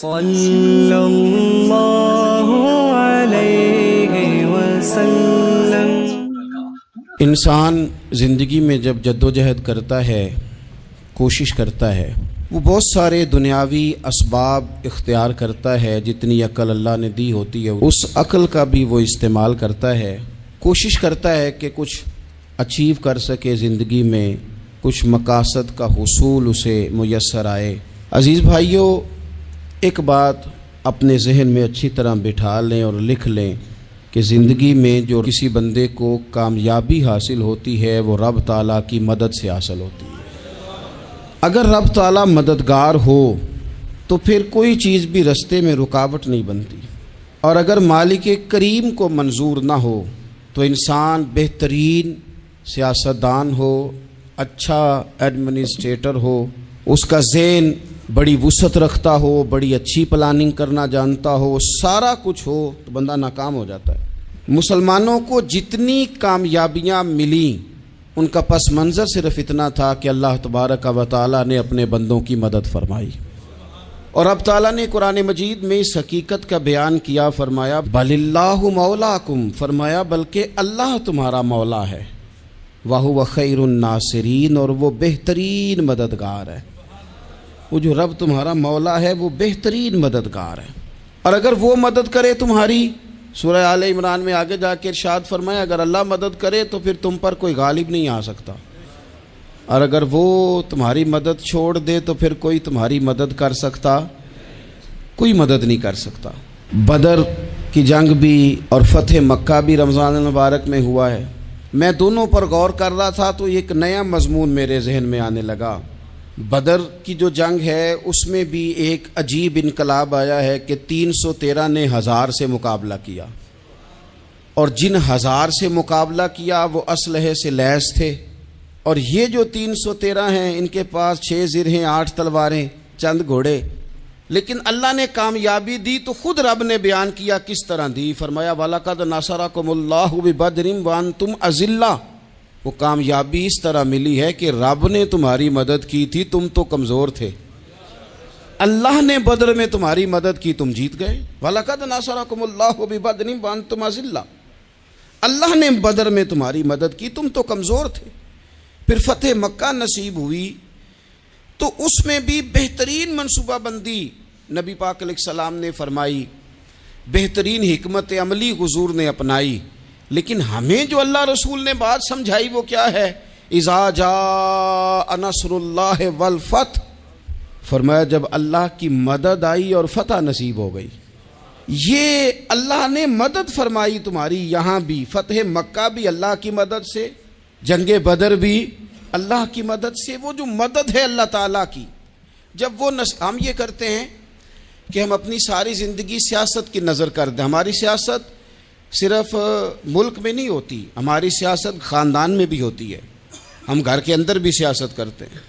صلی اللہ علیہ وسلم۔ انسان زندگی میں جب جدوجہد کرتا ہے، کوشش کرتا ہے، وہ بہت سارے دنیاوی اسباب اختیار کرتا ہے۔ جتنی عقل اللہ نے دی ہوتی ہے اس عقل کا بھی وہ استعمال کرتا ہے، کوشش کرتا ہے کہ کچھ اچیو کر سکے زندگی میں، کچھ مقاصد کا حصول اسے میسر آئے۔ عزیز بھائیوں، ایک بات اپنے ذہن میں اچھی طرح بٹھا لیں اور لکھ لیں کہ زندگی میں جو کسی بندے کو کامیابی حاصل ہوتی ہے وہ رب تعالیٰ کی مدد سے حاصل ہوتی ہے۔ اگر رب تعالیٰ مددگار ہو تو پھر کوئی چیز بھی رستے میں رکاوٹ نہیں بنتی، اور اگر مالک کریم کو منظور نہ ہو تو انسان بہترین سیاستدان ہو، اچھا ایڈمنسٹریٹر ہو، اس کا ذہن بڑی وسعت رکھتا ہو، بڑی اچھی پلاننگ کرنا جانتا ہو، سارا کچھ ہو، تو بندہ ناکام ہو جاتا ہے۔ مسلمانوں کو جتنی کامیابیاں ملیں ان کا پس منظر صرف اتنا تھا کہ اللہ تبارک و تعالیٰ نے اپنے بندوں کی مدد فرمائی، اور اب تعالیٰ نے قرآن مجید میں اس حقیقت کا بیان کیا، فرمایا بل اللہ مولاکم، فرمایا بلکہ اللہ تمہارا مولا ہے، وَهُوَ خَيْرُ النَّاصِرِينَ، اور وہ بہترین مددگار ہے۔ وہ جو رب تمہارا مولا ہے وہ بہترین مددگار ہے، اور اگر وہ مدد کرے تمہاری، سورہ آل عمران میں آگے جا کے ارشاد فرمایا اگر اللہ مدد کرے تو پھر تم پر کوئی غالب نہیں آ سکتا، اور اگر وہ تمہاری مدد چھوڑ دے تو پھر کوئی تمہاری مدد کر سکتا، کوئی مدد نہیں کر سکتا۔ بدر کی جنگ بھی اور فتح مکہ بھی رمضان المبارک میں ہوا ہے۔ میں دونوں پر غور کر رہا تھا تو ایک نیا مضمون میرے ذہن میں آنے لگا۔ بدر کی جو جنگ ہے اس میں بھی ایک عجیب انقلاب آیا ہے کہ 313 نے 1000 سے مقابلہ کیا، اور جن 1000 سے مقابلہ کیا وہ اسلحے سے لیس تھے، اور یہ جو 313 ہیں ان کے پاس 6 زرہیں، 8 تلواریں، چند گھوڑے، لیکن اللہ نے کامیابی دی تو خود رب نے بیان کیا کس طرح دی، فرمایا وَلَقَدْ نَصَرَكُمُ اللَّهُ بِبَدْرٍ وَأَنْتُمْ أَذِلَّةٌ۔ وہ کامیابی اس طرح ملی ہے کہ رب نے تمہاری مدد کی تھی، تم تو کمزور تھے، اللہ نے بدر میں تمہاری مدد کی، تم جیت گئے۔ وَلَقَدْ نَصَرَكُمُ اللَّهُ بِبَدْرٍ وَأَنْتُمْ أَذِلَّةٌ، اللہ نے بدر میں تمہاری مدد کی، تم تو کمزور تھے۔ پھر فتح مکہ نصیب ہوئی تو اس میں بھی بہترین منصوبہ بندی نبی پاک علیہ السلام نے فرمائی، بہترین حکمت عملی حضور نے اپنائی، لیکن ہمیں جو اللہ رسول نے بات سمجھائی وہ کیا ہے؟ اذا جاء نصر اللہ والفتح، فرمایا جب اللہ کی مدد آئی اور فتح نصیب ہو گئی۔ یہ اللہ نے مدد فرمائی تمہاری، یہاں بھی فتح مکہ بھی اللہ کی مدد سے، جنگ بدر بھی اللہ کی مدد سے۔ وہ جو مدد ہے اللہ تعالیٰ کی، جب وہ ہم یہ کرتے ہیں کہ ہم اپنی ساری زندگی سیاست کی نظر کر دیں، ہماری سیاست صرف ملک میں نہیں ہوتی، ہماری سیاست خاندان میں بھی ہوتی ہے، ہم گھر کے اندر بھی سیاست کرتے ہیں،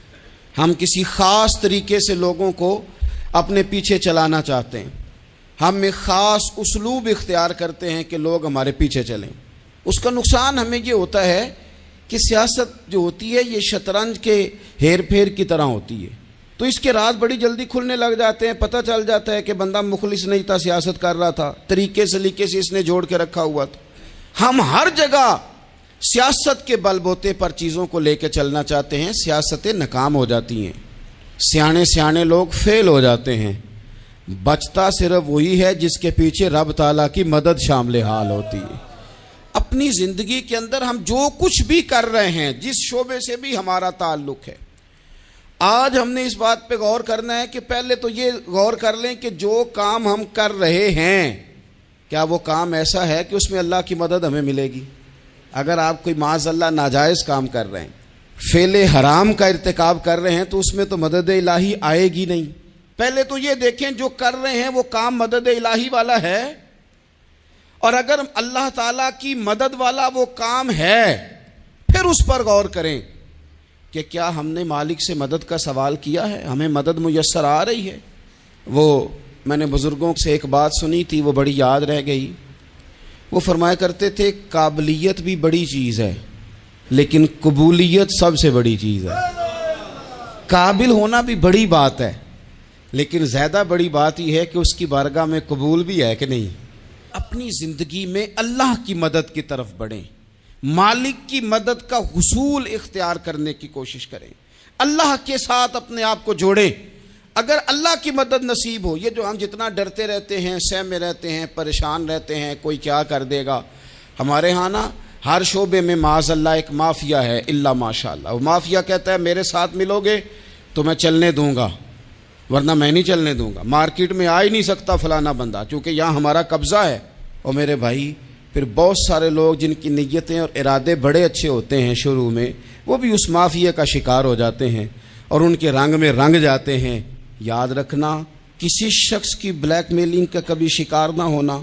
ہم کسی خاص طریقے سے لوگوں کو اپنے پیچھے چلانا چاہتے ہیں، ہم ایک خاص اسلوب اختیار کرتے ہیں کہ لوگ ہمارے پیچھے چلیں۔ اس کا نقصان ہمیں یہ ہوتا ہے کہ سیاست جو ہوتی ہے یہ شطرنج کے ہیر پھیر کی طرح ہوتی ہے، تو اس کے راز بڑی جلدی کھلنے لگ جاتے ہیں، پتہ چل جاتا ہے کہ بندہ مخلص نہیں تھا، سیاست کر رہا تھا، طریقے سلیقے سے اس نے جوڑ کے رکھا ہوا تھا۔ ہم ہر جگہ سیاست کے بل بوتے پر چیزوں کو لے کے چلنا چاہتے ہیں، سیاستیں ناکام ہو جاتی ہیں، سیانے لوگ فیل ہو جاتے ہیں، بچتا صرف وہی ہے جس کے پیچھے رب تعالیٰ کی مدد شامل حال ہوتی ہے۔ اپنی زندگی کے اندر ہم جو کچھ بھی کر رہے ہیں، جس شعبے سے بھی ہمارا تعلق ہے، آج ہم نے اس بات پہ غور کرنا ہے کہ پہلے تو یہ غور کر لیں کہ جو کام ہم کر رہے ہیں کیا وہ کام ایسا ہے کہ اس میں اللہ کی مدد ہمیں ملے گی؟ اگر آپ کوئی معاذ اللہ ناجائز کام کر رہے ہیں، فعل حرام کا ارتکاب کر رہے ہیں، تو اس میں تو مدد الہی آئے گی نہیں۔ پہلے تو یہ دیکھیں جو کر رہے ہیں وہ کام مدد الہی والا ہے، اور اگر اللہ تعالیٰ کی مدد والا وہ کام ہے پھر اس پر غور کریں کہ کیا ہم نے مالک سے مدد کا سوال کیا ہے، ہمیں مدد میسر آ رہی ہے۔ وہ میں نے بزرگوں سے ایک بات سنی تھی، وہ بڑی یاد رہ گئی۔ وہ فرمایا کرتے تھے قابلیت بھی بڑی چیز ہے لیکن قبولیت سب سے بڑی چیز ہے۔ قابل ہونا بھی بڑی بات ہے، لیکن زیادہ بڑی بات یہ ہے کہ اس کی بارگاہ میں قبول بھی ہے کہ نہیں. اپنی زندگی میں اللہ کی مدد کی طرف بڑھیں, مالک کی مدد کا حصول اختیار کرنے کی کوشش کریں, اللہ کے ساتھ اپنے آپ کو جوڑیں. اگر اللہ کی مدد نصیب ہو, یہ جو ہم جتنا ڈرتے رہتے ہیں, سہمے رہتے ہیں, پریشان رہتے ہیں کوئی کیا کر دے گا, ہمارے ہاں نا ہر شعبے میں معاذ اللہ ایک مافیا ہے, الا ماشاء اللہ. وہ مافیا کہتا ہے میرے ساتھ ملو گے تو میں چلنے دوں گا, ورنہ میں نہیں چلنے دوں گا. مارکیٹ میں آ ہی نہیں سکتا فلانا بندہ, چونکہ یہاں ہمارا قبضہ ہے. اور میرے بھائی پھر بہت سارے لوگ جن کی نیتیں اور ارادے بڑے اچھے ہوتے ہیں شروع میں, وہ بھی اس مافیا کا شکار ہو جاتے ہیں اور ان کے رنگ میں رنگ جاتے ہیں. یاد رکھنا, کسی شخص کی بلیک میلنگ کا کبھی شکار نہ ہونا,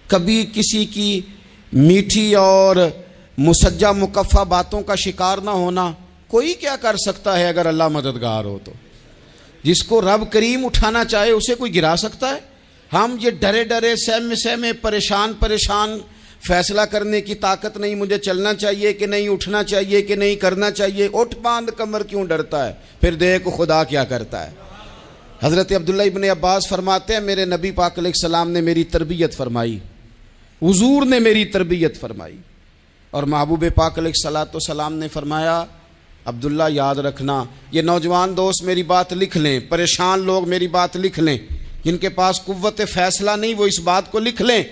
کبھی کسی کی میٹھی اور مسجع مکفہ باتوں کا شکار نہ ہونا. کوئی کیا کر سکتا ہے اگر اللہ مددگار ہو تو؟ جس کو رب کریم اٹھانا چاہے اسے کوئی گرا سکتا ہے؟ ہم یہ ڈرے ڈرے سہمے پریشان فیصلہ کرنے کی طاقت نہیں, مجھے چلنا چاہیے کہ نہیں, اٹھنا چاہیے کہ نہیں, کرنا چاہیے. اٹھ باندھ کمر کیوں ڈرتا ہے؟ پھر دیکھ خدا کیا کرتا ہے. حضرت عبداللہ ابن عباس فرماتے ہیں میرے نبی پاک علیہ السلام نے میری تربیت فرمائی, حضور نے میری تربیت فرمائی, اور محبوب پاک علیہ الصلوۃ والسلام نے فرمایا عبداللہ یاد رکھنا, یہ نوجوان دوست میری بات لکھ لیں, پریشان لوگ میری بات لکھ لیں, جن کے پاس قوت فیصلہ نہیں وہ اس بات کو لکھ لیں.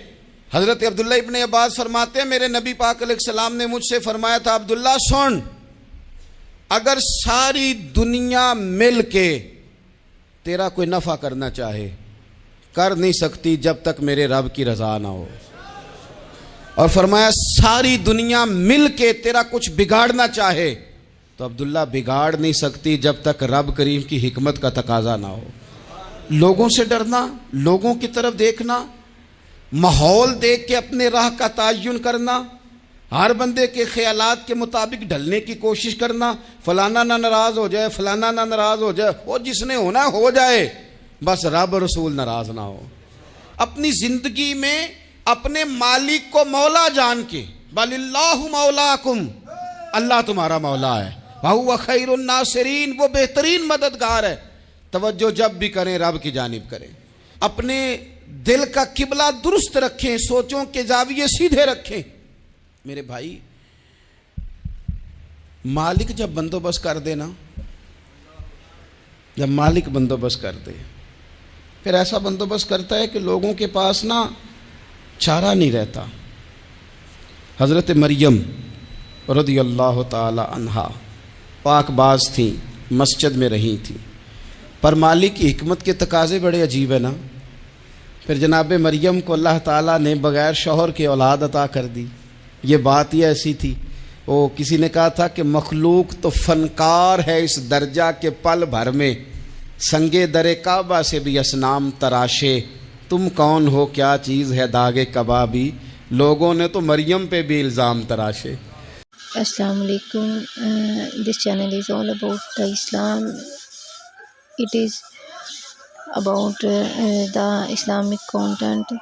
حضرت عبداللہ ابن عباس فرماتے ہیں میرے نبی پاک علیہ السلام نے مجھ سے فرمایا تھا عبداللہ سن, اگر ساری دنیا مل کے تیرا کوئی نفع کرنا چاہے کر نہیں سکتی جب تک میرے رب کی رضا نہ ہو. اور فرمایا ساری دنیا مل کے تیرا کچھ بگاڑنا چاہے تو عبداللہ بگاڑ نہیں سکتی جب تک رب کریم کی حکمت کا تقاضا نہ ہو. لوگوں سے ڈرنا, لوگوں کی طرف دیکھنا, ماحول دیکھ کے اپنے راہ کا تعین کرنا, ہر بندے کے خیالات کے مطابق ڈھلنے کی کوشش کرنا, فلانا نہ ناراض ہو جائے, فلانا نہ ناراض ہو جائے, وہ جس نے ہونا ہو جائے, بس رب رسول ناراض نہ ہو. اپنی زندگی میں اپنے مالک کو مولا جان کے, بل اللہ مولاکم, اللہ تمہارا مولا ہے, وَهُوَ خَيْرُ النَّاصِرِينَ, وہ بہترین مددگار ہے. توجہ جب بھی کریں رب کی جانب کریں. اپنے دل کا قبلہ درست رکھیں, سوچوں کے زاویے سیدھے رکھیں. میرے بھائی مالک جب بندوبست کر دے نا, جب مالک بندوبست کر دے پھر ایسا بندوبست کرتا ہے کہ لوگوں کے پاس نا چارہ نہیں رہتا. حضرت مریم رضی اللہ تعالی عنہا پاک باز تھیں, مسجد میں رہی تھیں, پر مالک کی حکمت کے تقاضے بڑے عجیب ہے نا. پھر جناب مریم کو اللہ تعالیٰ نے بغیر شوہر کے اولاد عطا کر دی. یہ بات ہی ایسی تھی, وہ کسی نے کہا تھا کہ مخلوق تو فنکار ہے اس درجہ کے پل بھر میں سنگے در کعبہ سے بھی اصنام تراشے, تم کون ہو کیا چیز ہے داغ کبابی, لوگوں نے تو مریم پہ بھی الزام تراشے. السلام علیکم. This channel is all about the Islam. It is about the Islamic content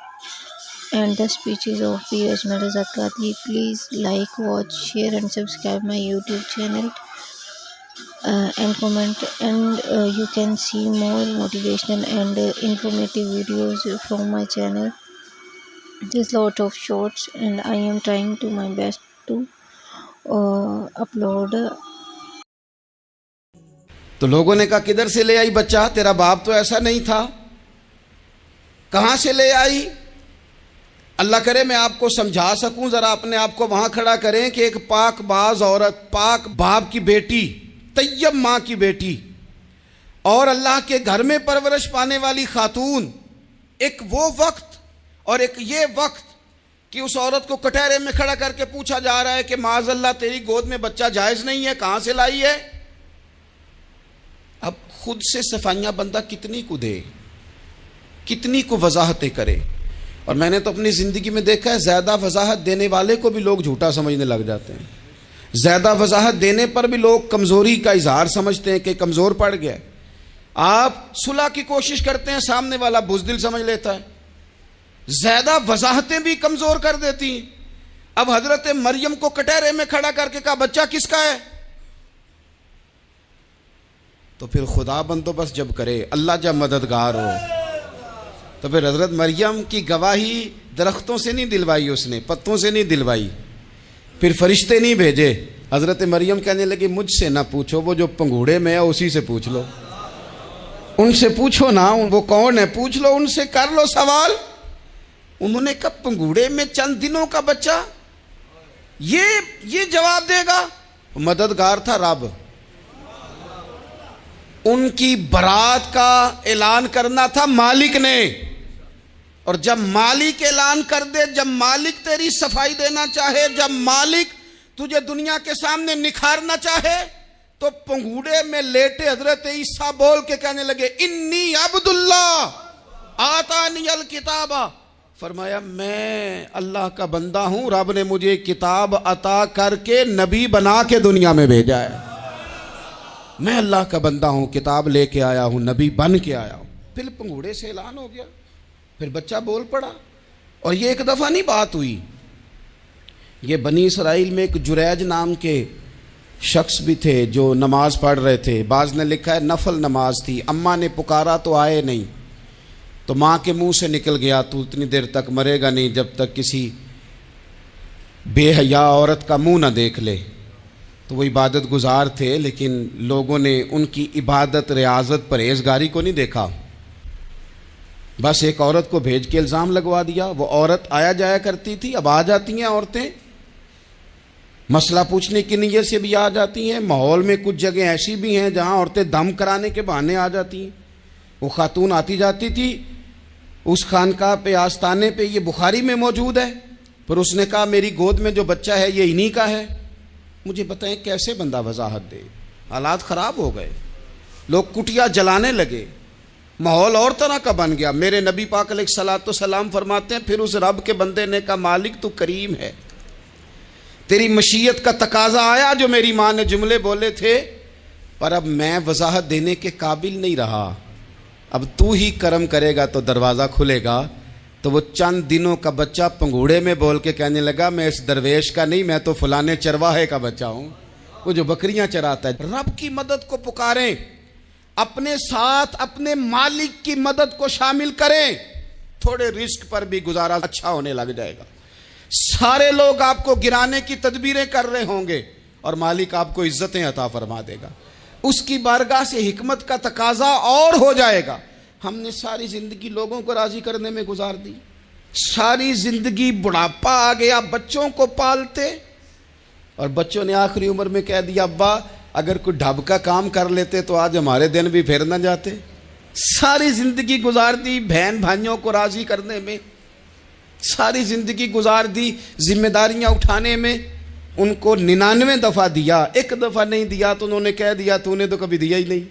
and the speeches of P. Ajmal Raza Qadri. Please like, watch, share and subscribe my YouTube channel and comment, and you can see more motivational and informative videos from my channel. There's lot of shorts and I am trying to my best to upload. تو لوگوں نے کہا کدھر سے لے آئی بچہ, تیرا باپ تو ایسا نہیں تھا, کہاں سے لے آئی؟ اللہ کرے میں آپ کو سمجھا سکوں, ذرا اپنے آپ کو وہاں کھڑا کریں کہ ایک پاک باز عورت, پاک باپ کی بیٹی, طیب ماں کی بیٹی, اور اللہ کے گھر میں پرورش پانے والی خاتون, ایک وہ وقت اور ایک یہ وقت کہ اس عورت کو کٹہرے میں کھڑا کر کے پوچھا جا رہا ہے کہ معاذ اللہ تیری گود میں بچہ جائز نہیں ہے, کہاں سے لائی ہے؟ اب خود سے صفائیاں بندہ کتنی کو دے, کتنی کو وضاحتیں کرے. اور میں نے تو اپنی زندگی میں دیکھا ہے زیادہ وضاحت دینے والے کو بھی لوگ جھوٹا سمجھنے لگ جاتے ہیں. زیادہ وضاحت دینے پر بھی لوگ کمزوری کا اظہار سمجھتے ہیں کہ کمزور پڑ گیا. آپ صلح کی کوشش کرتے ہیں, سامنے والا بزدل سمجھ لیتا ہے. زیادہ وضاحتیں بھی کمزور کر دیتی ہیں. اب حضرت مریم کو کٹہرے میں کھڑا کر کے کہا بچہ کس کا ہے؟ تو پھر خدا بندوبست جب کرے، اللہ جب مددگار ہو، تو پھر حضرت مریم کی گواہی درختوں سے نہیں دلوائی، اس نے پتوں سے نہیں دلوائی، پھر فرشتے نہیں بھیجے۔ حضرت مریم کہنے لگی مجھ سے نہ پوچھو، وہ جو پنگوڑے میں ہے اسی سے پوچھ لو، ان سے پوچھو نا، وہ کون ہے پوچھ لو، ان سے کر لو سوال۔ انہوں نے کہا پنگوڑے میں چند دنوں کا بچہ یہ جواب دے گا؟ مددگار تھا رب، ان کی برات کا اعلان کرنا تھا مالک نے، اور جب مالک اعلان کر دے، جب مالک تیری صفائی دینا چاہے، جب مالک تجھے دنیا کے سامنے نکھارنا چاہے، تو پنگوڑے میں لیٹے حضرت عیسیٰ بول کے کہنے لگے انی عبداللہ آتانی الکتاب، فرمایا میں اللہ کا بندہ ہوں، رب نے مجھے کتاب عطا کر کے نبی بنا کے دنیا میں بھیجا ہے، میں اللہ کا بندہ ہوں، کتاب لے کے آیا ہوں، نبی بن کے آیا ہوں۔ پھر پنگوڑے سے اعلان ہو گیا، پھر بچہ بول پڑا۔ اور یہ ایک دفعہ نہیں بات ہوئی، یہ بنی اسرائیل میں ایک جریج نام کے شخص بھی تھے جو نماز پڑھ رہے تھے، بعض نے لکھا ہے نفل نماز تھی، اماں نے پکارا تو آئے نہیں، تو ماں کے منہ سے نکل گیا تو اتنی دیر تک مرے گا نہیں جب تک کسی بے حیا عورت کا منہ نہ دیکھ لے۔ تو وہ عبادت گزار تھے، لیکن لوگوں نے ان کی عبادت، ریاضت، پرہیزگاری کو نہیں دیکھا، بس ایک عورت کو بھیج کے الزام لگوا دیا۔ وہ عورت آیا جایا کرتی تھی، اب آ جاتی ہیں عورتیں، مسئلہ پوچھنے کی نیت سے بھی آ جاتی ہیں۔ ماحول میں کچھ جگہ ایسی بھی ہیں جہاں عورتیں دم کرانے کے بہانے آ جاتی ہیں۔ وہ خاتون آتی جاتی تھی اس خانقاہ پہ، آستانے پہ، یہ بخاری میں موجود ہے، پھر اس نے کہا میری گود میں جو بچہ ہے یہ انہی کا ہے۔ مجھے بتائیں کیسے بندہ وضاحت دے؟ حالات خراب ہو گئے، لوگ کٹیا جلانے لگے، ماحول اور طرح کا بن گیا۔ میرے نبی پاک علیہ الصلوۃ والسلام فرماتے ہیں پھر اس رب کے بندے نے کہا مالک تو کریم ہے، تیری مشیت کا تقاضا آیا جو میری ماں نے جملے بولے تھے، پر اب میں وضاحت دینے کے قابل نہیں رہا، اب تو ہی کرم کرے گا تو دروازہ کھلے گا۔ تو وہ چند دنوں کا بچہ پنگوڑے میں بول کے کہنے لگا میں اس درویش کا نہیں، میں تو فلانے چرواہے کا بچہ ہوں، وہ جو بکریاں چراتا ہے۔ رب کی مدد کو پکاریں، اپنے ساتھ اپنے مالک کی مدد کو شامل کریں، تھوڑے رزق پر بھی گزارا اچھا ہونے لگ جائے گا۔ سارے لوگ آپ کو گرانے کی تدبیریں کر رہے ہوں گے اور مالک آپ کو عزتیں عطا فرما دے گا، اس کی بارگاہ سے حکمت کا تقاضا اور ہو جائے گا۔ ہم نے ساری زندگی لوگوں کو راضی کرنے میں گزار دی، ساری زندگی بڑھاپا آ گیا بچوں کو پالتے، اور بچوں نے آخری عمر میں کہہ دیا ابا اگر کوئی ڈھب کا کام کر لیتے تو آج ہمارے دن بھی پھر نہ جاتے۔ ساری زندگی گزار دی بہن بھائیوں کو راضی کرنے میں، ساری زندگی گزار دی ذمہ داریاں اٹھانے میں، ان کو 99 دفعہ دیا، ایک دفعہ نہیں دیا تو انہوں نے کہہ دیا تو نے تو کبھی دیا ہی نہیں،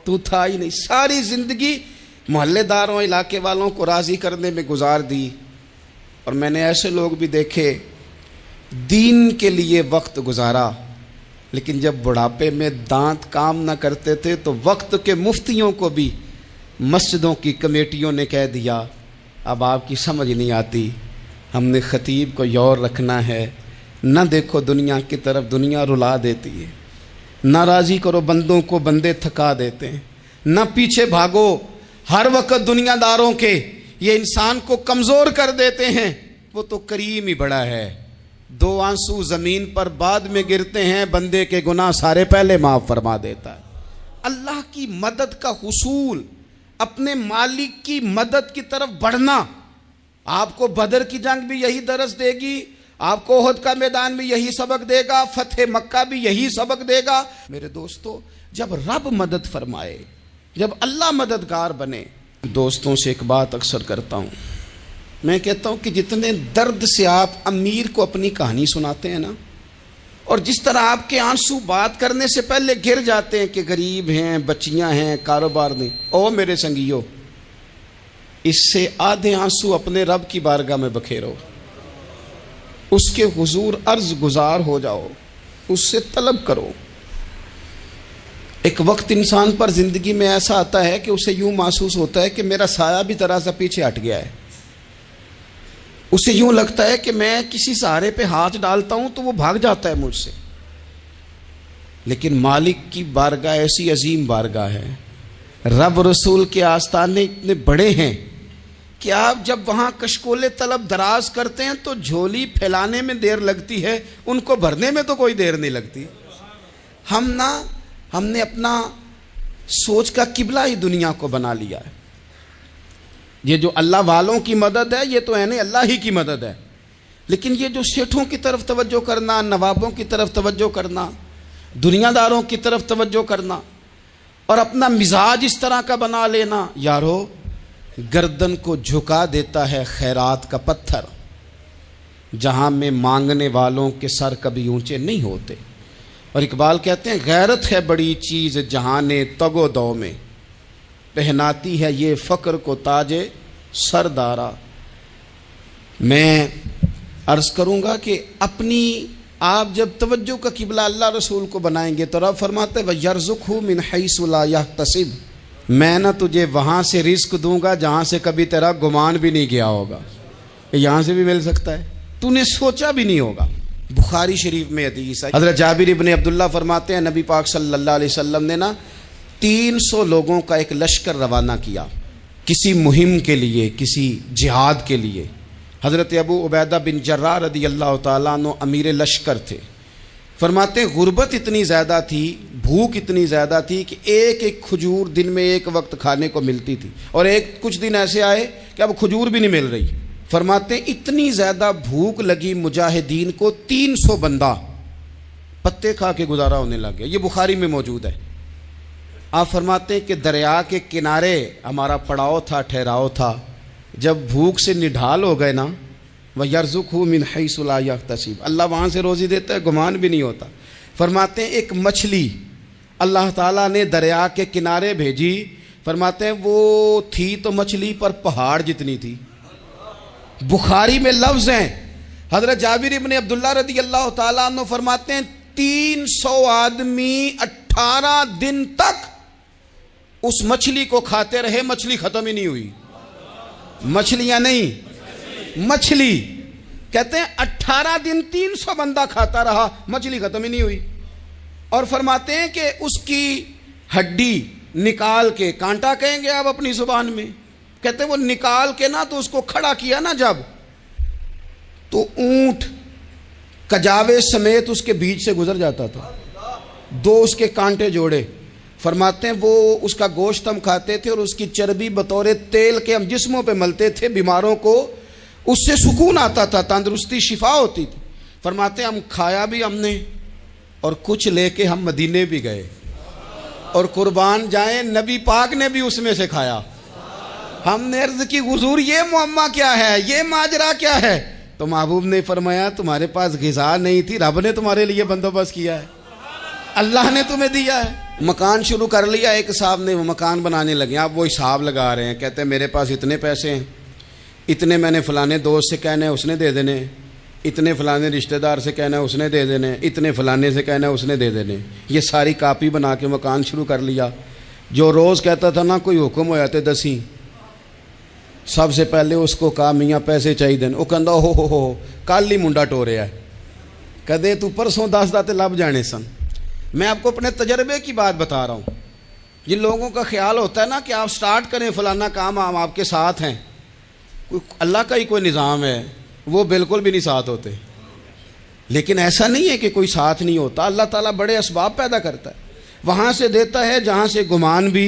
تو تھا ہی نہیں۔ ساری زندگی محلے داروں، علاقے والوں کو راضی کرنے میں گزار دی۔ اور میں نے ایسے لوگ بھی دیکھے دین کے لیے وقت گزارا، لیکن جب بڑھاپے میں دانت کام نہ کرتے تھے تو وقت کے مفتیوں کو بھی مسجدوں کی کمیٹیوں نے کہہ دیا اب آپ کی سمجھ نہیں آتی، ہم نے خطیب کو یور رکھنا ہے، نہ دیکھو دنیا کی طرف، دنیا رلا دیتی ہے، نہ راضی کرو بندوں کو، بندے تھکا دیتے ہیں، نہ پیچھے بھاگو ہر وقت دنیا داروں کے، یہ انسان کو کمزور کر دیتے ہیں۔ وہ تو کریم ہی بڑا ہے، 2 آنسو زمین پر بعد میں گرتے ہیں، بندے کے گناہ سارے پہلے معاف فرما دیتا ہے۔ اللہ کی مدد کا حصول، اپنے مالک کی مدد کی طرف بڑھنا، آپ کو بدر کی جنگ بھی یہی درس دے گی، آپ کو احد کا میدان بھی یہی سبق دے گا، فتح مکہ بھی یہی سبق دے گا۔ میرے دوستو جب رب مدد فرمائے، جب اللہ مددگار بنے، دوستوں سے ایک بات اکثر کرتا ہوں، میں کہتا ہوں کہ جتنے درد سے آپ امیر کو اپنی کہانی سناتے ہیں نا، اور جس طرح آپ کے آنسو بات کرنے سے پہلے گر جاتے ہیں کہ غریب ہیں، بچیاں ہیں، کاروبار نہیں، او میرے سنگیو، اس سے آدھے آنسو اپنے رب کی بارگاہ میں بکھیرو، اس کے حضور عرض گزار ہو جاؤ، اس سے طلب کرو۔ ایک وقت انسان پر زندگی میں ایسا آتا ہے کہ اسے یوں محسوس ہوتا ہے کہ میرا سایہ بھی ذرا سا پیچھے ہٹ گیا ہے، اسے یوں لگتا ہے کہ میں کسی سہارے پہ ہاتھ ڈالتا ہوں تو وہ بھاگ جاتا ہے مجھ سے۔ لیکن مالک کی بارگاہ ایسی عظیم بارگاہ ہے، رب رسول کے آستانے اتنے بڑے ہیں کہ آپ جب وہاں کشکول طلب دراز کرتے ہیں تو جھولی پھیلانے میں دیر لگتی ہے، ان کو بھرنے میں تو کوئی دیر نہیں لگتی۔ ہم نے اپنا سوچ کا قبلہ ہی دنیا کو بنا لیا ہے۔ یہ جو اللہ والوں کی مدد ہے یہ تو ہے اللہ ہی کی مدد ہے، لیکن یہ جو سیٹھوں کی طرف توجہ کرنا، نوابوں کی طرف توجہ کرنا، دنیا داروں کی طرف توجہ کرنا اور اپنا مزاج اس طرح کا بنا لینا، یارو گردن کو جھکا دیتا ہے خیرات کا پتھر، جہاں میں مانگنے والوں کے سر کبھی اونچے نہیں ہوتے۔ اور اقبال کہتے ہیں غیرت ہے بڑی چیز جہان تگ و دو میں، پہناتی ہے یہ فقر کو تاج سردارا۔ میں عرض کروں گا کہ اپنی آپ جب توجہ کا قبلہ اللہ رسول کو بنائیں گے تو رب فرماتے ہیں وَيَرْزُقْهُ مِنْ حَيْثُ لَا يَحْتَسِبُ، میں نہ تجھے وہاں سے رزق دوں گا جہاں سے کبھی تیرا گمان بھی نہیں کیا ہوگا، یہاں سے بھی مل سکتا ہے، تو نے سوچا بھی نہیں ہوگا۔ بخاری شریف میں حدیث ہے، حضرت جابر ابن عبداللہ فرماتے ہیں نبی پاک صلی اللہ علیہ وسلم نے 300 لوگوں کا ایک لشکر روانہ کیا کسی مہم کے لیے، کسی جہاد کے لیے۔ حضرت ابو عبیدہ بن جراح رضی اللہ تعالیٰ عنہ امیر لشکر تھے۔ فرماتے ہیں غربت اتنی زیادہ تھی، بھوک اتنی زیادہ تھی کہ ایک ایک کھجور دن میں ایک وقت کھانے کو ملتی تھی، اور کچھ دن ایسے آئے کہ اب کھجور بھی نہیں مل رہی۔ فرماتے ہیں اتنی زیادہ بھوک لگی مجاہدین کو 300 بندہ پتے کھا کے گزارا ہونے لگ گیا۔ یہ بخاری میں موجود ہے۔ آپ فرماتے ہیں کہ دریا کے کنارے ہمارا پڑاؤ تھا، ٹھہراؤ تھا، جب بھوک سے نڈھال ہو گئے نا، وَيَرْزُقْهُ مِنْ حَيْثُ لَا يَحْتَسِبُ، اللہ وہاں سے روزی دیتا ہے، گمان بھی نہیں ہوتا۔ فرماتے ہیں ایک مچھلی اللہ تعالیٰ نے دریا کے کنارے بھیجی، فرماتے ہیں وہ تھی تو مچھلی پر پہاڑ جتنی تھی۔ بخاری میں لفظ ہیں، حضرت جابر ابن عبداللہ رضی اللہ تعالیٰ عنہ فرماتے ہیں 300 آدمی 18 دن تک اس مچھلی کو کھاتے رہے، مچھلی ختم ہی نہیں ہوئی۔ مچھلیاں نہیں، مچھلی کہتے ہیں 18 دن 300 بندہ کھاتا رہا، مچھلی ختم ہی نہیں ہوئی۔ اور فرماتے ہیں کہ اس کی ہڈی نکال کے، کانٹا کہیں گے آپ اپنی زبان میں، کہتے ہیں وہ نکال کے نا تو اس کو کھڑا کیا نا جب، تو اونٹ کجاوے سمیت اس کے بیچ سے گزر جاتا تھا، 2 اس کے کانٹے جوڑے۔ فرماتے ہیں وہ اس کا گوشت ہم کھاتے تھے اور اس کی چربی بطور تیل کے ہم جسموں پہ ملتے تھے، بیماروں کو اس سے سکون آتا تھا، تندرستی شفا ہوتی تھی۔ فرماتے ہیں ہم کھایا بھی ہم نے، اور کچھ لے کے ہم مدینے بھی گئے، اور قربان جائیں نبی پاک نے بھی اس میں سے کھایا۔ ہم نے عرض کی حضور یہ معمہ کیا ہے، یہ ماجرا کیا ہے؟ تو محبوب نے فرمایا تمہارے پاس غذا نہیں تھی، رب نے تمہارے لیے بندوبست کیا ہے، اللہ نے تمہیں دیا ہے۔ مکان شروع کر لیا، ایک صاحب نے وہ مکان بنانے لگے، آپ وہ حساب لگا رہے ہیں، کہتے ہیں میرے پاس اتنے پیسے ہیں، اتنے میں نے فلانے دوست سے کہنا ہے اس نے دے دینے، اتنے فلانے رشتہ دار سے کہنا ہے اس نے دے دینے، اتنے فلانے سے کہنا ہے اس نے دے دینے۔ یہ ساری کاپی بنا کے مکان شروع کر لیا۔ جو روز کہتا تھا نا کوئی حکم ہو جاتے 10، سب سے پہلے اس کو کہا میاں پیسے چاہیے دین، وہ کہندا ہو کل ہی منڈا ٹوریا ہے، کدے تو پرسوں 10 داتے لب جانے سن۔ میں آپ کو اپنے تجربے کی بات بتا رہا ہوں۔ جن لوگوں کا خیال ہوتا ہے نا کہ آپ سٹارٹ کریں فلانا کام، ہم آپ کے ساتھ ہیں، اللہ کا ہی کوئی نظام ہے، وہ بالکل بھی نہیں ساتھ ہوتے۔ لیکن ایسا نہیں ہے کہ کوئی ساتھ نہیں ہوتا، اللہ تعالیٰ بڑے اسباب پیدا کرتا ہے، وہاں سے دیتا ہے جہاں سے گمان بھی۔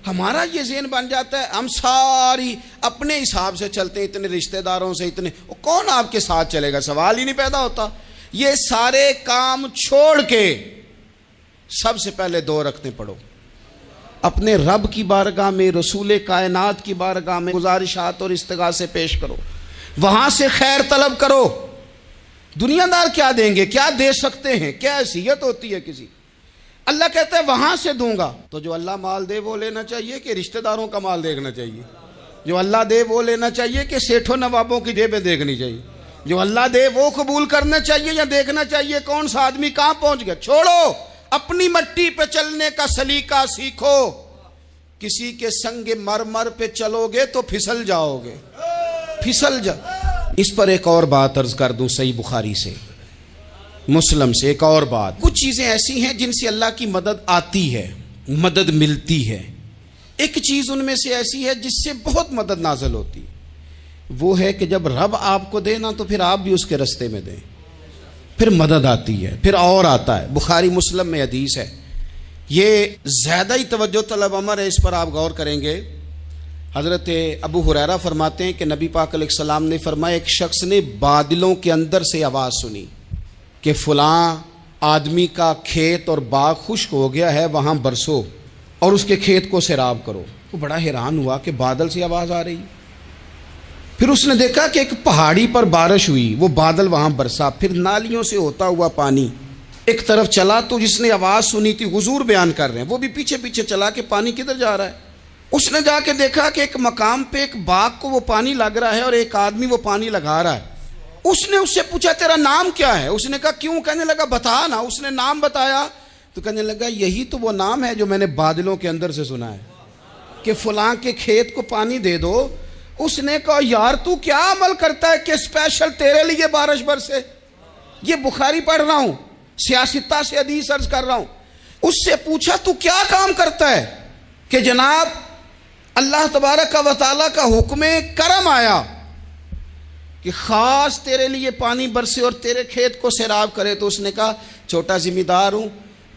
ہمارا یہ ذہن بن جاتا ہے ہم ساری اپنے حساب سے چلتے ہیں، اتنے رشتہ داروں سے، اتنے، کون آپ کے ساتھ چلے گا؟ سوال ہی نہیں پیدا ہوتا۔ یہ سارے کام چھوڑ کے سب سے پہلے 2 رکعتیں پڑھو، اپنے رب کی بارگاہ میں، رسول کائنات کی بارگاہ میں گزارشات اور استغاثے پیش کرو، وہاں سے خیر طلب کرو۔ دنیا دار کیا دیں گے، کیا دے سکتے ہیں، کیا حیثیت ہوتی ہے کسی؟ اللہ کہتا ہے وہاں سے دوں گا۔ تو جو اللہ مال دے وہ لینا چاہیے کہ رشتہ داروں کا مال دیکھنا چاہیے؟ جو اللہ دے وہ لینا چاہیے کہ سیٹھوں نوابوں کی جیبیں دیکھنی چاہیے؟ جو اللہ دے وہ قبول کرنا چاہیے یا دیکھنا چاہیے کون سا آدمی کہاں پہنچ گیا؟ چھوڑو، اپنی مٹی پہ چلنے کا سلیقہ سیکھو۔ کسی کے سنگ مرمر پہ چلو گے تو پھسل جاؤ گے، پھسل جا۔ اس پر ایک اور بات عرض کر دوں صحیح بخاری سے، مسلم سے ایک اور بات، کچھ چیزیں ایسی ہیں جن سے اللہ کی مدد آتی ہے، مدد ملتی ہے. ایک چیز ان میں سے ایسی ہے جس سے بہت مدد نازل ہوتی، وہ ہے کہ جب رب آپ کو دے نا تو پھر آپ بھی اس کے رستے میں دیں، پھر مدد آتی ہے، پھر اور آتا ہے. بخاری مسلم میں حدیث ہے، یہ زیادہ ہی توجہ طلب امر ہے، اس پر آپ غور کریں گے. حضرت ابو ہریرہ فرماتے ہیں کہ نبی پاک علیہ السلام نے فرمایا ایک شخص نے بادلوں کے اندر سے آواز سنی کہ فلاں آدمی کا کھیت اور باغ خشک ہو گیا ہے، وہاں برسو اور اس کے کھیت کو سیراب کرو. وہ بڑا حیران ہوا کہ بادل سے آواز آ رہی. پھر اس نے دیکھا کہ ایک پہاڑی پر بارش ہوئی، وہ بادل وہاں برسا، پھر نالیوں سے ہوتا ہوا پانی ایک طرف چلا. تو جس نے آواز سنی تھی، حضور بیان کر رہے ہیں، وہ بھی پیچھے پیچھے چلا کہ پانی کدھر جا رہا ہے. اس نے جا کے دیکھا کہ ایک مقام پہ ایک باغ کو وہ پانی لگ رہا ہے اور ایک آدمی وہ پانی لگا رہا ہے. اس نے اس سے پوچھا تیرا نام کیا ہے؟ اس نے کہا کیوں؟ کہنے لگا بتا نا. اس نے نام بتایا تو کہنے لگا یہی تو وہ نام ہے جو میں نے بادلوں کے اندر سے سنا ہے کہ فلاں کے کھیت کو پانی دے دو. اس نے کہا یار تو کیا عمل کرتا ہے کہ اسپیشل تیرے لیے بارش برسے؟ یہ بخاری پڑھ رہا ہوں، سیاستہ سے حدیث عرض کر رہا ہوں. اس سے پوچھا تو کیا کام کرتا ہے کہ جناب اللہ تبارک و تعالیٰ کا حکم کرم آیا کہ خاص تیرے لیے پانی برسے اور تیرے کھیت کو سیراب کرے. تو اس نے کہا چھوٹا ذمہ دار ہوں،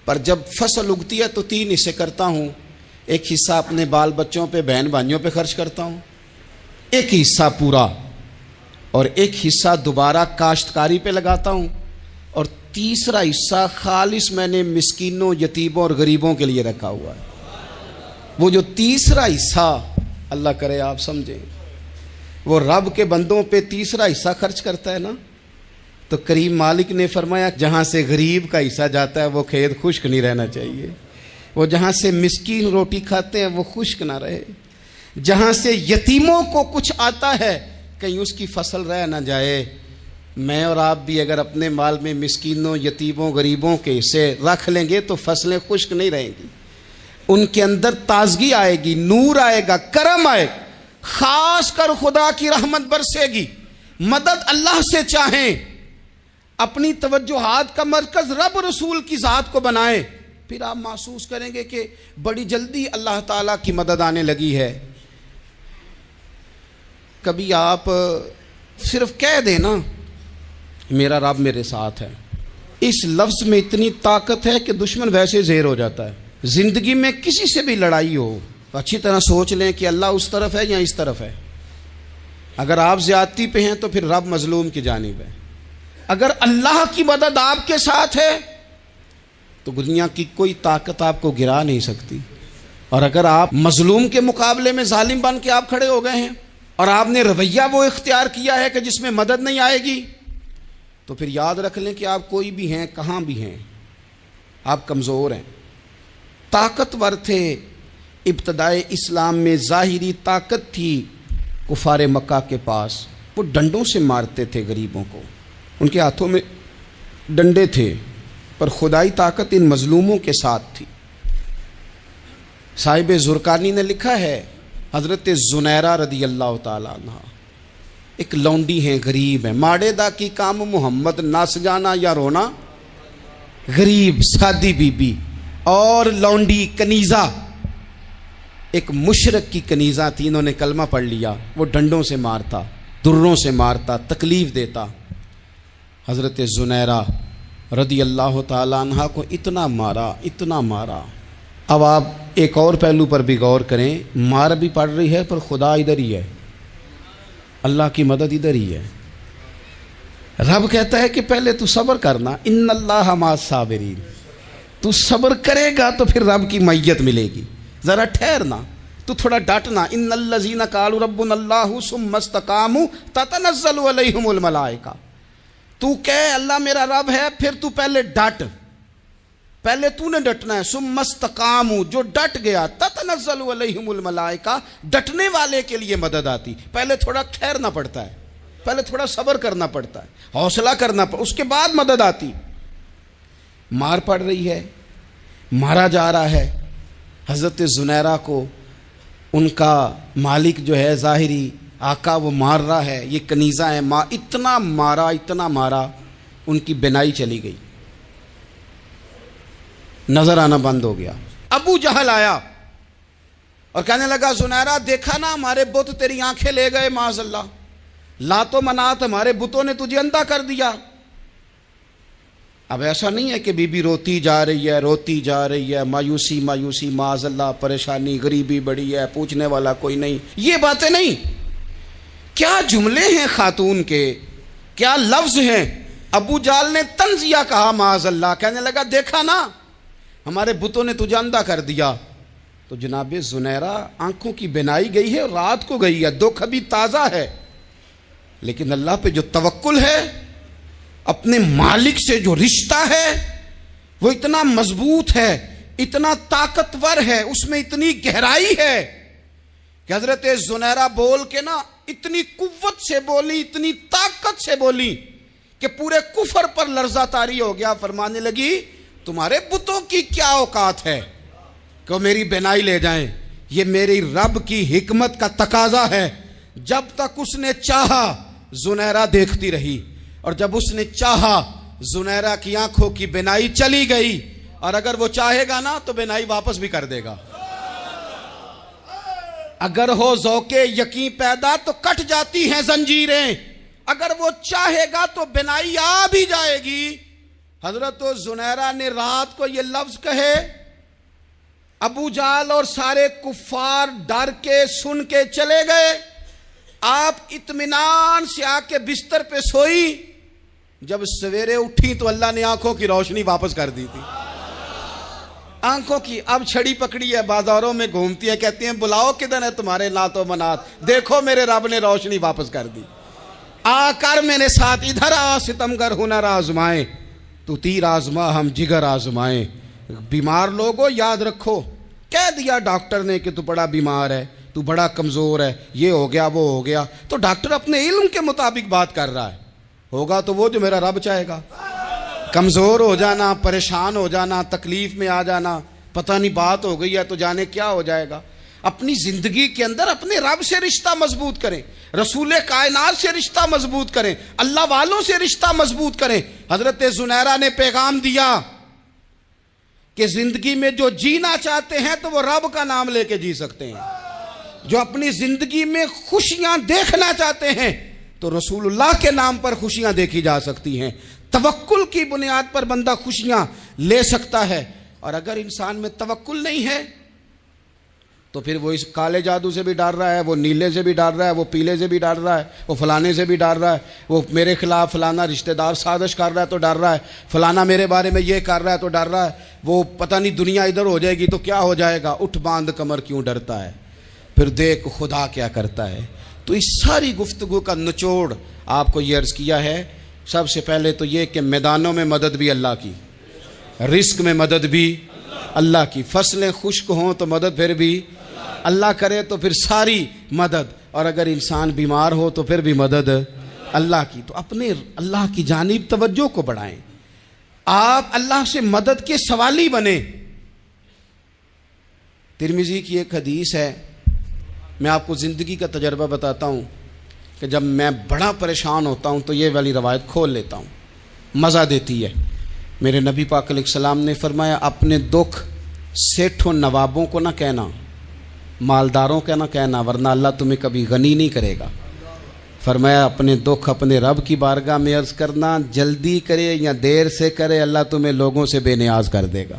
پر جب فصل اگتی ہے تو 3 حصے کرتا ہوں. ایک حصہ اپنے بال بچوں پہ، بہن بھائیوں پہ خرچ کرتا ہوں، ایک حصہ پورا، اور ایک حصہ دوبارہ کاشتکاری پہ لگاتا ہوں، اور تیسرا حصہ خالص میں نے مسکینوں، یتیموں اور غریبوں کے لیے رکھا ہوا ہے. وہ جو تیسرا حصہ، اللہ کرے آپ سمجھیں، وہ رب کے بندوں پہ تیسرا حصہ خرچ کرتا ہے نا، تو کریم مالک نے فرمایا جہاں سے غریب کا حصہ جاتا ہے وہ کھیت خشک نہیں رہنا چاہیے. وہ جہاں سے مسکین روٹی کھاتے ہیں وہ خشک نہ رہے. جہاں سے یتیموں کو کچھ آتا ہے کہیں اس کی فصل رہ نہ جائے. میں اور آپ بھی اگر اپنے مال میں مسکینوں، یتیموں، غریبوں کے حصے رکھ لیں گے تو فصلیں خشک نہیں رہیں گی. ان کے اندر تازگی آئے گی، نور آئے گا، کرم آئے گا، خاص کر خدا کی رحمت برسے گی. مدد اللہ سے چاہیں، اپنی توجہات کا مرکز رب رسول کی ذات کو بنائیں، پھر آپ محسوس کریں گے کہ بڑی جلدی اللہ تعالیٰ کی مدد آنے لگی ہے. کبھی آپ صرف کہہ دیں نا میرا رب میرے ساتھ ہے، اس لفظ میں اتنی طاقت ہے کہ دشمن ویسے زہر ہو جاتا ہے. زندگی میں کسی سے بھی لڑائی ہو تو اچھی طرح سوچ لیں کہ اللہ اس طرف ہے یا اس طرف ہے. اگر آپ زیادتی پہ ہیں تو پھر رب مظلوم کی جانب ہے. اگر اللہ کی مدد آپ کے ساتھ ہے تو دنیا کی کوئی طاقت آپ کو گرا نہیں سکتی. اور اگر آپ مظلوم کے مقابلے میں ظالم بن کے آپ کھڑے ہو گئے ہیں اور آپ نے رویہ وہ اختیار کیا ہے کہ جس میں مدد نہیں آئے گی، تو پھر یاد رکھ لیں کہ آپ کوئی بھی ہیں، کہاں بھی ہیں، آپ کمزور ہیں. طاقتور تھے ابتدائے اسلام میں، ظاہری طاقت تھی کفار مکہ کے پاس، وہ ڈنڈوں سے مارتے تھے غریبوں کو، ان کے ہاتھوں میں ڈنڈے تھے، پر خدائی طاقت ان مظلوموں کے ساتھ تھی. صاحب زرقانی نے لکھا ہے حضرت زنیرہ رضی اللہ تعالیٰ عنہ ایک لونڈی ہیں، غریب ہیں. ماڑے دا کی کام محمد، ناس جانا یا رونا، غریب سادی بی بی اور لونڈی کنیزہ، ایک مشرک کی کنیزہ تھی. انہوں نے کلمہ پڑھ لیا. وہ ڈنڈوں سے مارتا، دروں سے مارتا، تکلیف دیتا. حضرت زنیرہ رضی اللہ تعالیٰ عنہ کو اتنا مارا، اتنا مارا. اب آپ ایک اور پہلو پر بھی غور کریں، مار بھی پڑ رہی ہے پر خدا ادھر ہی ہے، اللہ کی مدد ادھر ہی ہے. رب کہتا ہے کہ پہلے تو صبر کرنا، ان اللہ مع الصابرین، تو صبر کرے گا تو پھر رب کی معیت ملے گی. ذرا ٹھہرنا، تو تھوڑا ڈٹنا. ان الذین قالوا ربنا اللہ ثم استقاموا تتنزل علیہم الملائکہ. تو کہے اللہ میرا رب ہے، پھر تو پہلے ڈٹ، پہلے تو نے ڈٹنا ہے. ثم استقاموا، جو ڈٹ گیا، تتنزل علیہم الملائکہ، ڈٹنے والے کے لیے مدد آتی. پہلے تھوڑا ٹھہرنا پڑتا ہے، پہلے تھوڑا صبر کرنا پڑتا ہے، حوصلہ کرنا پڑتا، اس کے بعد مدد آتی. مار پڑ رہی ہے، مارا جا رہا ہے. حضرت زنیرہ کو ان کا مالک جو ہے ظاہری آقا وہ مار رہا ہے. یہ کنیزہ ہے، اتنا مارا اتنا مارا ان کی بینائی چلی گئی، نظر آنا بند ہو گیا۔ ابو جہل آیا اور کہنے لگا زنیرہ دیکھا نا ہمارے بت تیری آنکھیں لے گئے، معاذ اللہ، لات و منات ہمارے بتوں نے تجھے اندھا کر دیا۔ اب ایسا نہیں ہے کہ بی بی روتی جا رہی ہے، مایوسی مایوسی، معاذ اللہ، پریشانی، غریبی بڑی ہے، پوچھنے والا کوئی نہیں، یہ باتیں نہیں۔ کیا جملے ہیں خاتون کے، کیا لفظ ہیں۔ ابو جہل نے تنزیہ کہا، معاذ اللہ، کہنے لگا دیکھا نا ہمارے بتوں نے تجھے اندھا کر دیا۔ تو جناب زنیرہ آنکھوں کی بینائی گئی ہے، رات کو گئی ہے، دکھ ابھی تازہ ہے، لیکن اللہ پہ جو توکل ہے، اپنے مالک سے جو رشتہ ہے، وہ اتنا مضبوط ہے، اتنا طاقتور ہے، اس میں اتنی گہرائی ہے کہ حضرت زنیرہ بول کے نا اتنی قوت سے بولی، اتنی طاقت سے بولی کہ پورے کفر پر لرزہ طاری ہو گیا۔ فرمانے لگی تمہارے بتوں کی کیا اوقات ہے کہ وہ میری بینائی لے جائیں، یہ میری رب کی حکمت کا تقاضا ہے۔ جب تک اس نے چاہا زنیرہ دیکھتی رہی، اور جب اس نے چاہا زنیرہ کی آنکھوں کی بینائی چلی گئی، اور اگر وہ چاہے گا نا تو بینائی واپس بھی کر دے گا۔ اگر ہو ذوق یقین پیدا تو کٹ جاتی ہیں زنجیریں، اگر وہ چاہے گا تو بینائی آ بھی جائے گی۔ حضرت زنیرہ نے رات کو یہ لفظ کہے، ابو جہل اور سارے کفار ڈر کے سن کے چلے گئے۔ آپ اطمینان سے آ کے بستر پہ سوئی، جب سویرے اٹھی تو اللہ نے آنکھوں کی روشنی واپس کر دی تھی۔ آنکھوں کی اب چھڑی پکڑی ہے، بازاروں میں گھومتی ہے، کہتی ہیں بلاؤ کدھر ہے تمہارے لات و منات، دیکھو میرے رب نے روشنی واپس کر دی۔ آ کر میرے ساتھ ادھر آ، ستمگر ہنر آزمائیں، تو تیر آزما ہم جگر آزمائیں۔ بیمار لوگوں یاد رکھو، کہہ دیا ڈاکٹر نے کہ تو بڑا بیمار ہے، تو بڑا کمزور ہے، یہ ہو گیا وہ ہو گیا، تو ڈاکٹر اپنے علم کے مطابق بات کر رہا ہے، ہوگا تو وہ جو میرا رب چاہے گا۔ کمزور ہو جانا، پریشان ہو جانا، تکلیف میں آ جانا، پتہ نہیں بات ہو گئی ہے تو جانے کیا ہو جائے گا۔ اپنی زندگی کے اندر اپنے رب سے رشتہ مضبوط کریں، رسول کائنات سے رشتہ مضبوط کریں، اللہ والوں سے رشتہ مضبوط کریں۔ حضرت زنیرہ نے پیغام دیا کہ زندگی میں جو جینا چاہتے ہیں تو وہ رب کا نام لے کے جی سکتے ہیں، جو اپنی زندگی میں خوشیاں دیکھنا چاہتے ہیں تو رسول اللہ کے نام پر خوشیاں دیکھی جا سکتی ہیں۔ توکل کی بنیاد پر بندہ خوشیاں لے سکتا ہے، اور اگر انسان میں توکل نہیں ہے تو پھر وہ اس کالے جادو سے بھی ڈر رہا ہے، وہ نیلے سے بھی ڈر رہا ہے، وہ پیلے سے بھی ڈر رہا ہے، وہ فلانے سے بھی ڈر رہا ہے، وہ میرے خلاف فلانا رشتہ دار سازش کر رہا ہے تو ڈر رہا ہے، فلانا میرے بارے میں یہ کر رہا ہے تو ڈر رہا ہے، وہ پتہ نہیں دنیا ادھر ہو جائے گی تو کیا ہو جائے گا، اٹھ باندھ کمر کیوں ڈرتا ہے، پھر دیکھ خدا کیا کرتا ہے۔ تو اس ساری گفتگو کا نچوڑ آپ کو یہ عرض کیا ہے، سب سے پہلے تو یہ کہ میدانوں میں مدد بھی اللہ کی، رزق میں مدد بھی اللہ کی، فصلیں خشک ہوں تو مدد پھر بھی اللہ کرے، تو پھر ساری مدد، اور اگر انسان بیمار ہو تو پھر بھی مدد اللہ کی۔ تو اپنے اللہ کی جانب توجہ کو بڑھائیں، آپ اللہ سے مدد کے سوالی بنیں۔ ترمذی کی ایک حدیث ہے، میں آپ کو زندگی کا تجربہ بتاتا ہوں کہ جب میں بڑا پریشان ہوتا ہوں تو یہ والی روایت کھول لیتا ہوں، مزہ دیتی ہے۔ میرے نبی پاک علیہ السلام نے فرمایا اپنے دکھ سیٹھوں نوابوں کو نہ کہنا، مالداروں کا نہ کہنا، ورنہ اللہ تمہیں کبھی غنی نہیں کرے گا۔ فرمایا اپنے دکھ اپنے رب کی بارگاہ میں عرض کرنا، جلدی کرے یا دیر سے کرے اللہ تمہیں لوگوں سے بے نیاز کر دے گا۔